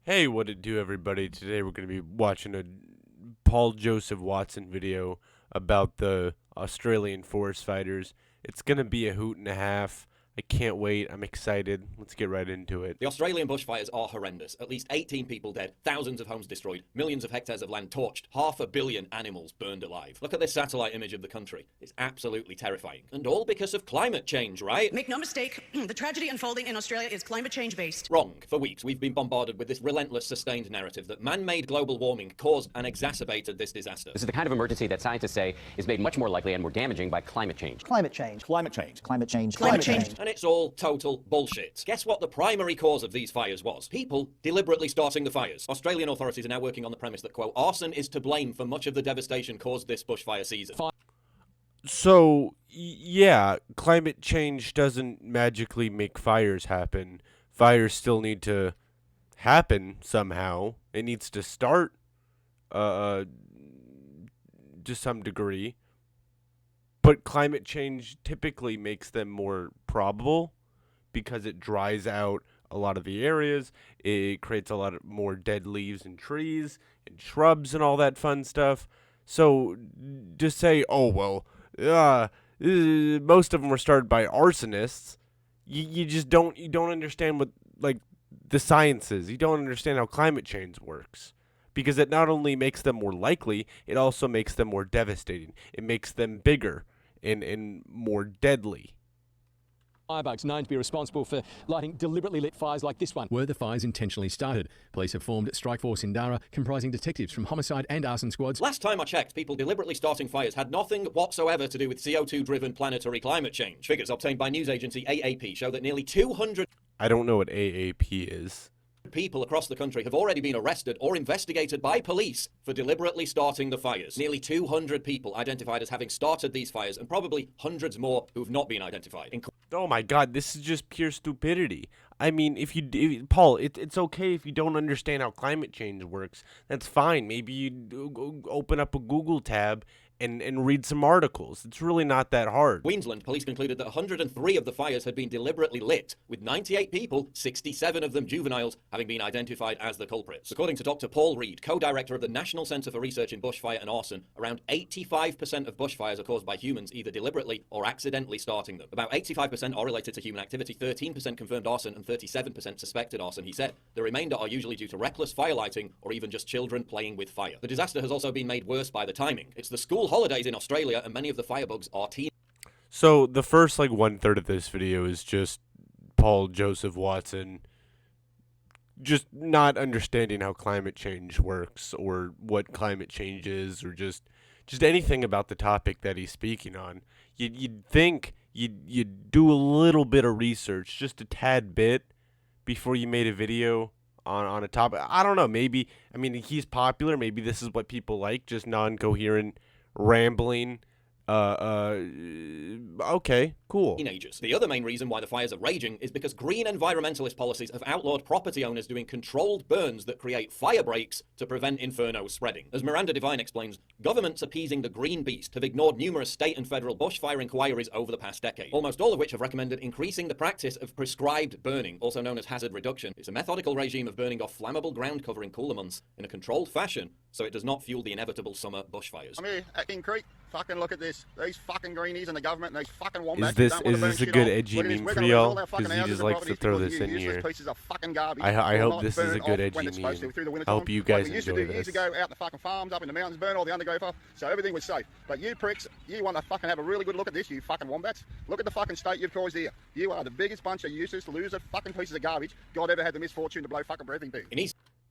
Hey, what it do, everybody? Today we're going to be watching a Paul Joseph Watson video about the Australian forest fighters. It's going to be a hoot and a half. I can't wait. I'm excited. Let's get right into it. The Australian bushfires are horrendous. At least 18 people dead, thousands of homes destroyed, millions of hectares of land torched, 500 million animals burned alive. Look at this satellite image of the country. It's absolutely terrifying. And all because of climate change, right? Make no mistake, the tragedy unfolding in Australia is climate change based. Wrong. For weeks, we've been bombarded with this relentless, sustained narrative that man-made global warming caused and exacerbated this disaster. This is the kind of emergency that scientists say is made much more likely and more damaging by climate change. Climate change. Climate change. Climate change. Climate change. And it's all total bullshit. Guess what the primary cause of these fires was? People deliberately starting the fires. Australian authorities are now working on the premise that, quote, arson is to blame for much of the devastation caused this bushfire season. So, yeah, climate change doesn't magically make fires happen. Fires still need to happen somehow. It needs to start to some degree. But climate change typically makes them more probable because it dries out a lot of the areas. It creates a lot more dead leaves and trees and shrubs and all that fun stuff. So to say, oh, well, most of them were started by arsonists, you just don't understand what, like, the science is. You don't understand how climate change works. Because it not only makes them more likely, it also makes them more devastating. It makes them bigger and more deadly. Firebugs known to be responsible for lighting deliberately lit fires like this one. Were the fires intentionally started? Police have formed Strike Force in Dara, comprising detectives from homicide and arson squads. Last time I checked, people deliberately starting fires had nothing whatsoever to do with CO2-driven planetary climate change. Figures obtained by news agency AAP show that nearly 200 I don't know what AAP is. people across the country have already been arrested or investigated by police for deliberately starting the fires. Nearly 200 people identified as having started these fires, and probably hundreds more who've not been identified. Oh my God, this is just pure stupidity. I mean, Paul, it's okay if you don't understand how climate change works. That's fine. Maybe you open up a Google tab and read some articles. It's really not that hard. Queensland police concluded that 103 of the fires had been deliberately lit, with 98 people, 67 of them juveniles, having been identified as the culprits. According to Dr. Paul Reed, co-director of the National Centre for Research in Bushfire and Arson, around 85% of bushfires are caused by humans either deliberately or accidentally starting them. About 85% are related to human activity, 13% confirmed arson, and 37% suspected arson, he said. The remainder are usually due to reckless firelighting or even just children playing with fire. The disaster has also been made worse by the timing. It's the school holidays in Australia, and many of the firebugs are teen. So the first, like, 1/3 of this video is just Paul Joseph Watson just not understanding how climate change works or what climate change is, or just anything about the topic that he's speaking on. You'd think you'd do a little bit of research, just a tad bit, before you made a video on a topic. I don't know, maybe, I mean, he's popular, maybe this is what people like, just non-coherent rambling. Okay, cool. Teenagers. The other main reason why the fires are raging is because green environmentalist policies have outlawed property owners doing controlled burns that create fire breaks to prevent inferno spreading. As Miranda Devine explains, governments appeasing the green beast have ignored numerous state and federal bushfire inquiries over the past decade, almost all of which have recommended increasing the practice of prescribed burning, also known as hazard reduction. It's a methodical regime of burning off flammable ground cover in cooler months in a controlled fashion so it does not fuel the inevitable summer bushfires. I'm here at King Creek. Fucking look at this. These fucking greenies and the government and these fucking wombats. Is this a good edgy meme for y'all? Because he just likes to throw this in here. I hope this is a good edgy meme. I hope you guys enjoy this. Years ago, out in the fucking farms, up in the mountains, burn all the undergrowth off, so everything was safe. But you pricks, you want to fucking have a really good look at this, you fucking wombats. Look at the fucking state you've caused here. You are the biggest bunch of useless, loser, fucking pieces of garbage God ever had the misfortune to blow fucking breathing to.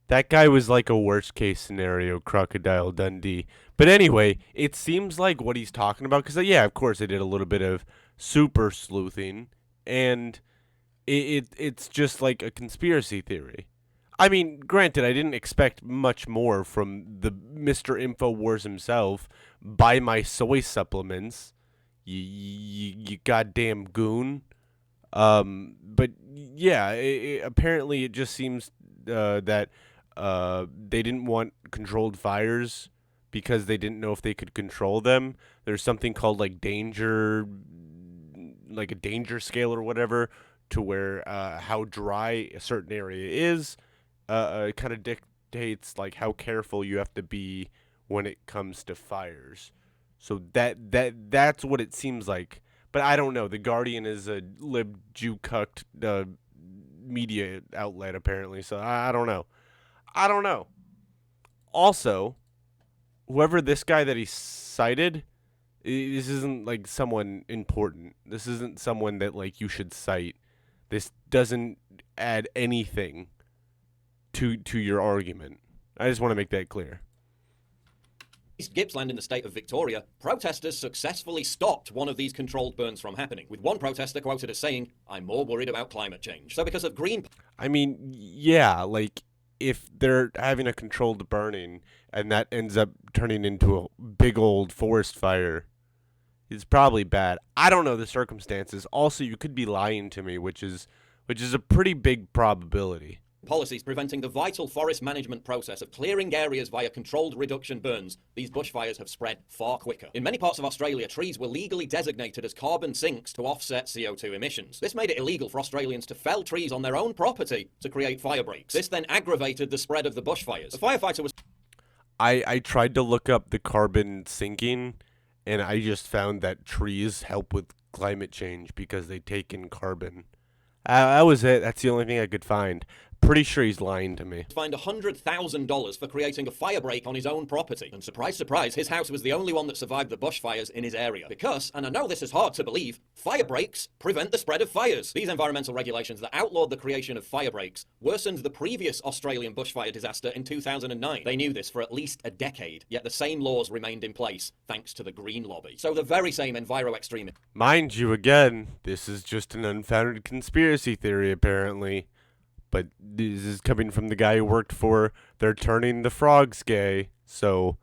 That guy was like a worst case scenario Crocodile Dundee. But anyway, it seems like what he's talking about, because, yeah, of course, I did a little bit of super sleuthing, and it's just like a conspiracy theory. I mean, granted, I didn't expect much more from the Mr. InfoWars himself. Buy my soy supplements, you goddamn goon. But yeah, apparently it just seems that they didn't want controlled fires because they didn't know if they could control them. There's something called like danger, like a danger scale or whatever, to where how dry a certain area is. kind of dictates like how careful you have to be when it comes to fires. So that's what it seems like. But I don't know. The Guardian is a lib Jew cucked media outlet apparently. So I don't know. I don't know. Also, whoever this guy that he cited, this isn't like someone important. This isn't someone that like you should cite. This doesn't add anything to your argument. I just want to make that clear. East Gippsland in the state of Victoria, protesters successfully stopped one of these controlled burns from happening, with one protester quoted as saying, "I'm more worried about climate change." So because of green... I mean, yeah, like if they're having a controlled burning and that ends up turning into a big old forest fire, it's probably bad. I don't know the circumstances. Also, you could be lying to me, which is a pretty big probability. policies preventing the vital forest management process of clearing areas via controlled reduction burns, these bushfires have spread far quicker. In many parts of Australia, trees were legally designated as carbon sinks to offset CO2 emissions. This made it illegal for Australians to fell trees on their own property to create fire breaks. This then aggravated the spread of the bushfires. The firefighter was... I tried to look up the carbon sinking, and I just found that trees help with climate change because they take in carbon. That was it. That's the only thing I could find. Pretty sure he's lying to me. fined $100,000 for creating a fire break on his own property. And surprise, surprise, his house was the only one that survived the bushfires in his area. Because, and I know this is hard to believe, fire breaks prevent the spread of fires. These environmental regulations that outlawed the creation of fire breaks worsened the previous Australian bushfire disaster in 2009. They knew this for at least a decade, yet the same laws remained in place thanks to the Green Lobby. So the very same enviro-extremists... Mind you, again, this is just an unfounded conspiracy theory, apparently. But this is coming from the guy who worked for They're Turning the Frogs Gay. So,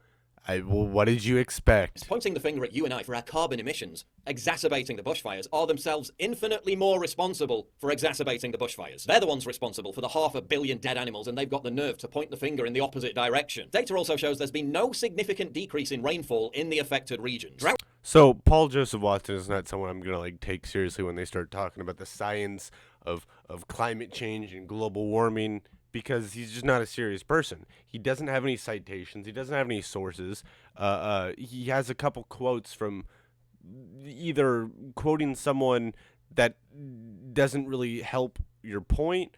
what did you expect? pointing the finger at you and I for our carbon emissions, exacerbating the bushfires, are themselves infinitely more responsible for exacerbating the bushfires. They're the ones responsible for the 500 million dead animals, and they've got the nerve to point the finger in the opposite direction. Data also shows there's been no significant decrease in rainfall in the affected regions. So, Paul Joseph Watson is not someone I'm going to take seriously when they start talking about the science of climate change and global warming, because he's just not a serious person. He doesn't have any citations. He doesn't have any sources. He has a couple quotes from either quoting someone that doesn't really help your point,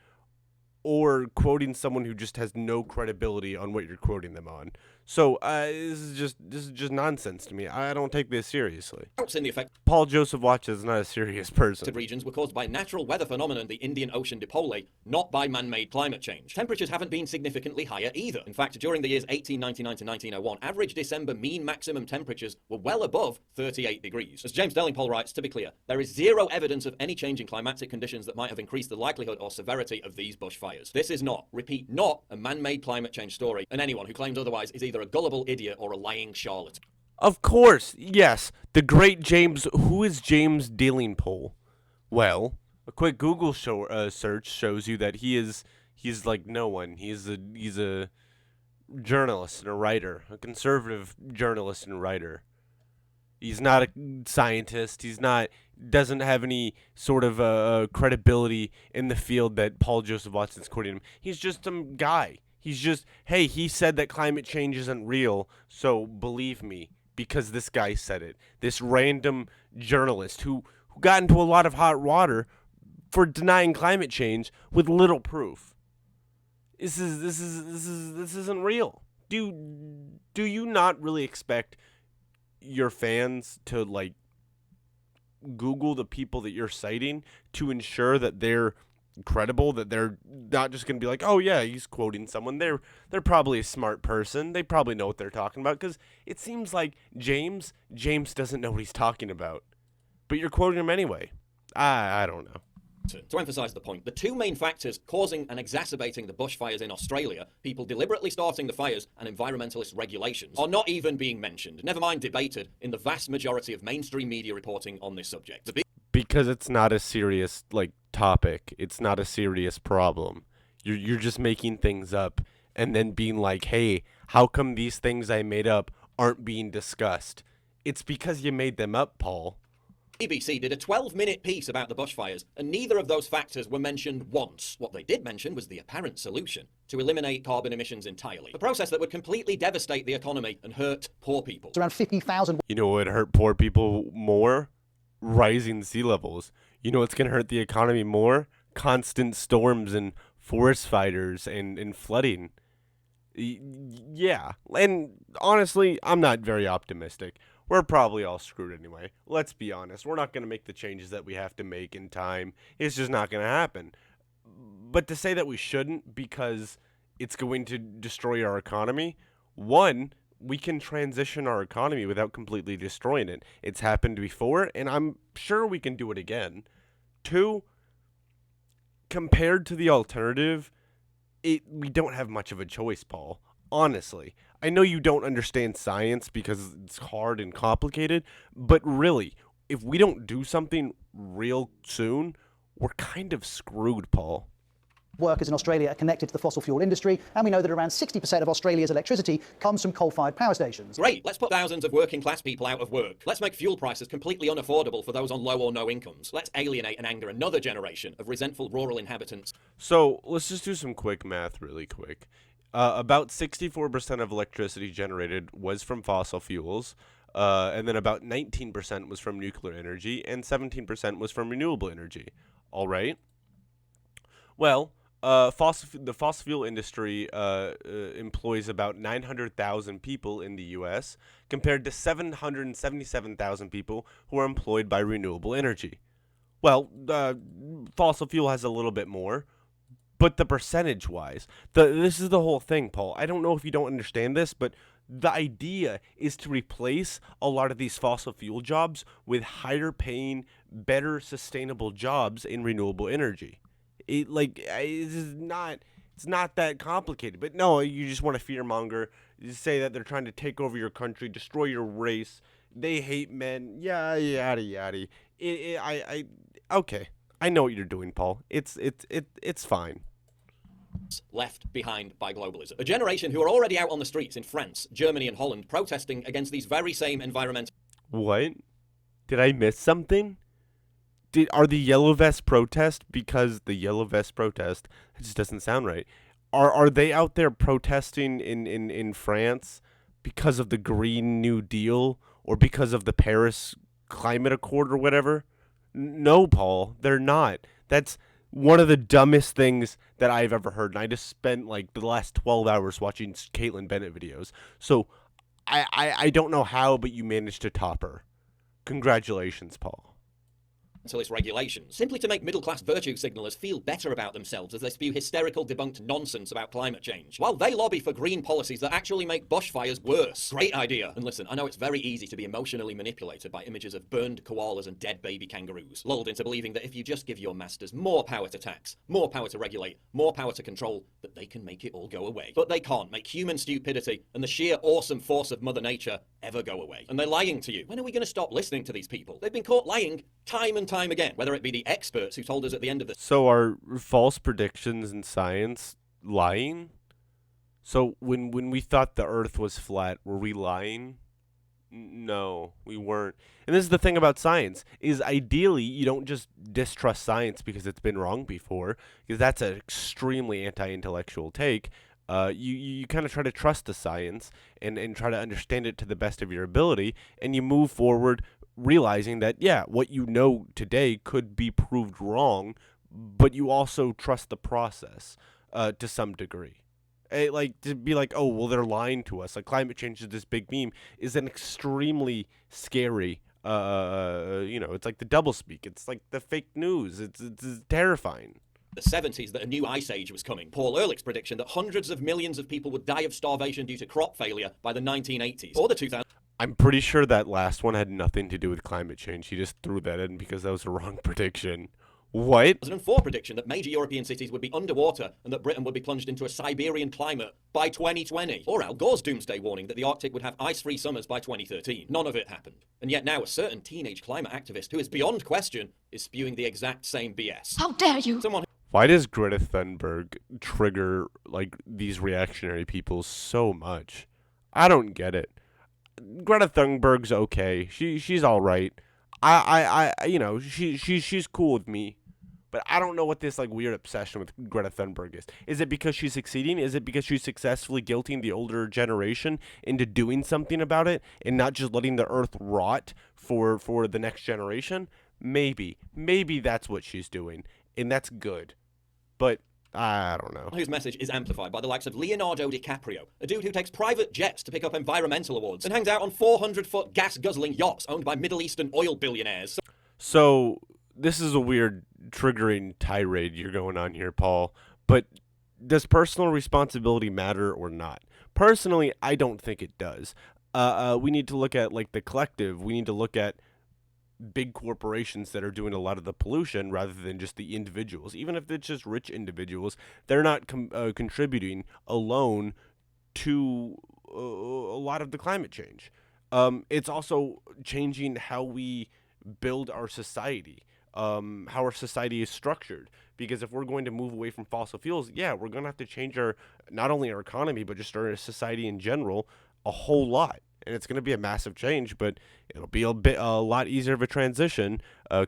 or quoting someone who just has no credibility on what you're quoting them on. So this is just nonsense to me. I don't take this seriously. Droughts in the affected Paul Joseph Watson is not a serious person. regions were caused by natural weather phenomenon, the Indian Ocean dipole, not by man-made climate change. Temperatures haven't been significantly higher either. In fact, during the years 1899 to 1901, average December mean maximum temperatures were well above 38 degrees. As James Delingpole writes, to be clear, there is zero evidence of any change in climatic conditions that might have increased the likelihood or severity of these bushfires. This is not, repeat, not a man-made climate change story, and anyone who claims otherwise is either a gullible idiot or a lying charlatan. Of course, yes. The great James. Who is James Delingpole? Well, a quick Google search shows you that he's like no one. He's a journalist and a writer, a conservative journalist and writer. He's not a scientist. Doesn't have any sort of credibility in the field that Paul Joseph Watson's quoting him. He's just some guy. He's just, hey, he said that climate change isn't real, so believe me, because this guy said it. This random journalist who got into a lot of hot water for denying climate change with little proof. This isn't real. Do you not really expect your fans to like Google the people that you're citing to ensure that they're credible, that they're not just going to be like, oh yeah, he's quoting someone, they're probably a smart person, they probably know what they're talking about? Because it seems like James doesn't know what he's talking about, but you're quoting him anyway. I don't know. To emphasise the point, the two main factors causing and exacerbating the bushfires in Australia, people deliberately starting the fires and environmentalist regulations, are not even being mentioned, never mind debated, in the vast majority of mainstream media reporting on this subject. Because it's not a serious topic. It's not a serious problem. You're just making things up and then being like, hey, how come these things I made up aren't being discussed? It's because you made them up, Paul. BBC did a 12-minute piece about the bushfires, and neither of those factors were mentioned once. What they did mention was the apparent solution: to eliminate carbon emissions entirely. A process that would completely devastate the economy and hurt poor people. It's around 50,000. You know what would hurt poor people more? Rising sea levels. You know what's going to hurt the economy more? Constant storms and forest fires and flooding. Yeah. And honestly, I'm not very optimistic. We're probably all screwed anyway. Let's be honest. We're not going to make the changes that we have to make in time. It's just not going to happen. But to say that we shouldn't because it's going to destroy our economy, one, we can transition our economy without completely destroying it. It's happened before, and I'm sure we can do it again. Two, compared to the alternative, we don't have much of a choice, Paul. Honestly, I know you don't understand science because it's hard and complicated, but really, if we don't do something real soon, we're kind of screwed, Paul. Workers in Australia are connected to the fossil fuel industry, and we know that around 60% of Australia's electricity comes from coal-fired power stations. Great, let's put thousands of working class people out of work. Let's make fuel prices completely unaffordable for those on low or no incomes. Let's alienate and anger another generation of resentful rural inhabitants. So let's just do some quick math really quick. About 64% of electricity generated was from fossil fuels, and then about 19% was from nuclear energy, and 17% was from renewable energy. All right? Well, the fossil fuel industry employs about 900,000 people in the U.S. compared to 777,000 people who are employed by renewable energy. Well, fossil fuel has a little bit more, but the percentage-wise, this is the whole thing, Paul. I don't know if you don't understand this, but the idea is to replace a lot of these fossil fuel jobs with higher-paying, better sustainable jobs in renewable energy. It's not that complicated. But no, you just want to fearmonger. You say that they're trying to take over your country, destroy your race. They hate men. Yeah, yada yada. Okay. I know what you're doing, Paul. It's fine. Left behind by globalism. A generation who are already out on the streets in France, Germany, and Holland protesting against these very same environmental. What? Did I miss something? Are the yellow vest protest because the yellow vest protest? It just doesn't sound right. Are they out there protesting in France because of the Green New Deal or because of the Paris Climate Accord or whatever? No, Paul, they're not. That's one of the dumbest things that I've ever heard, and I just spent like the last 12 hours watching Caitlin Bennett videos. So I don't know how, but you managed to top her. Congratulations, Paul. Regulations, simply to make middle-class virtue signalers feel better about themselves as they spew hysterical debunked nonsense about climate change, while they lobby for green policies that actually make bushfires worse. Great idea. And listen, I know it's very easy to be emotionally manipulated by images of burned koalas and dead baby kangaroos, lulled into believing that if you just give your masters more power to tax, more power to regulate, more power to control, that they can make it all go away. But they can't make human stupidity and the sheer awesome force of Mother Nature ever go away. And they're lying to you. When are we going to stop listening to these people? They've been caught lying time and time again, whether it be the experts who told us at the end of the... So are false predictions in science lying? So when we thought the earth was flat, were we lying? No, we weren't. And this is the thing about science, is ideally you don't just distrust science because it's been wrong before, because that's an extremely anti-intellectual take. You kind of try to trust the science and try to understand it to the best of your ability, and you move forward realizing that, yeah, what you know today could be proved wrong, but you also trust the process to some degree. Like, to be like, oh, well, they're lying to us. Like, climate change is this big meme is an extremely scary, it's like the doublespeak. It's like the fake news. It's terrifying. The 70s that a new ice age was coming. Paul Ehrlich's prediction that hundreds of millions of people would die of starvation due to crop failure by the 1980s. Or the 2000s. I'm pretty sure that last one had nothing to do with climate change. He just threw that in because that was a wrong prediction. What? 2004 prediction that major European cities would be underwater and that Britain would be plunged into a Siberian climate by 2020. Or Al Gore's doomsday warning that the Arctic would have ice-free summers by 2013. None of it happened. And yet now a certain teenage climate activist who is beyond question is spewing the exact same BS. How dare you? Why does Greta Thunberg trigger like these reactionary people so much? I don't get it. Greta Thunberg's okay. She's all right. you know, she's cool with me. But I don't know what this like weird obsession with Greta Thunberg is. Is it because she's succeeding? Is it because she's successfully guilting the older generation into doing something about it and not just letting the earth rot for the next generation? Maybe that's what she's doing, and that's good. But I don't know. Whose message is amplified by the likes of Leonardo DiCaprio, a dude who takes private jets to pick up environmental awards and hangs out on 400-foot gas-guzzling yachts owned by Middle Eastern oil billionaires. So this is a weird, triggering tirade you're going on here, Paul. But does personal responsibility matter or not? Personally, I don't think it does. We need to look at like the collective. We need to look at big corporations that are doing a lot of the pollution rather than just the individuals. Even if it's just rich individuals, they're not contributing alone to a lot of the climate change. It's also changing how we build our society, how our society is structured. Because if we're going to move away from fossil fuels, yeah, we're going to have to change our not only our economy but just our society in general a whole lot. And it's going to be a massive change, but it'll be a lot easier of a transition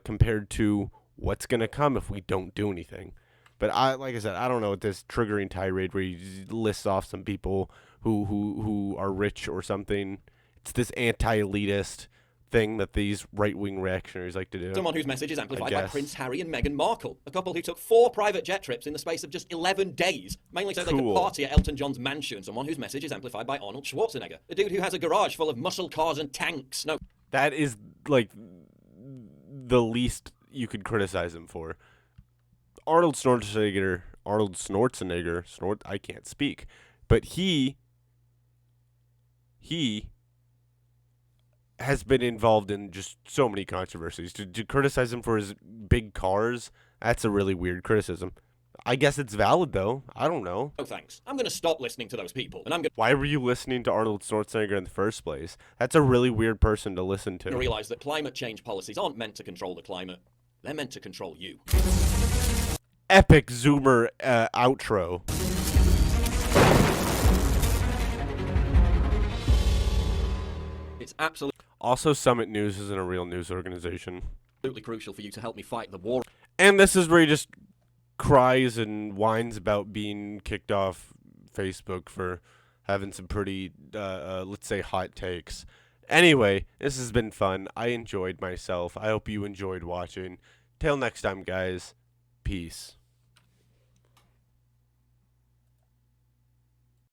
compared to what's going to come if we don't do anything. But like I said, I don't know what this triggering tirade where you list off some people who are rich or something. It's this anti-elitist thing that these right-wing reactionaries like to do. Someone whose message is amplified by Prince Harry and Meghan Markle, a couple who took 4 private jet trips in the space of just 11 days, mainly so they could party at Elton John's mansion. Someone whose message is amplified by Arnold Schwarzenegger, a dude who has a garage full of muscle cars and tanks. No, that is like the least you could criticize him for. Arnold Schwarzenegger, I can't speak, but he has been involved in just so many controversies. To criticize him for his big cars, that's a really weird criticism. I guess it's valid, though. I don't know. Oh, thanks. I'm going to stop listening to those people, and I'm going Why were you listening to Arnold Schwarzenegger in the first place? That's a really weird person to listen to. to realize that climate change policies aren't meant to control the climate. They're meant to control you. Epic Zoomer outro. It's absolutely Also, Summit News isn't a real news organization. crucial for you to help me fight the war. And this is where he just cries and whines about being kicked off Facebook for having some pretty, let's say, hot takes. Anyway, this has been fun. I enjoyed myself. I hope you enjoyed watching. Till next time, guys. Peace.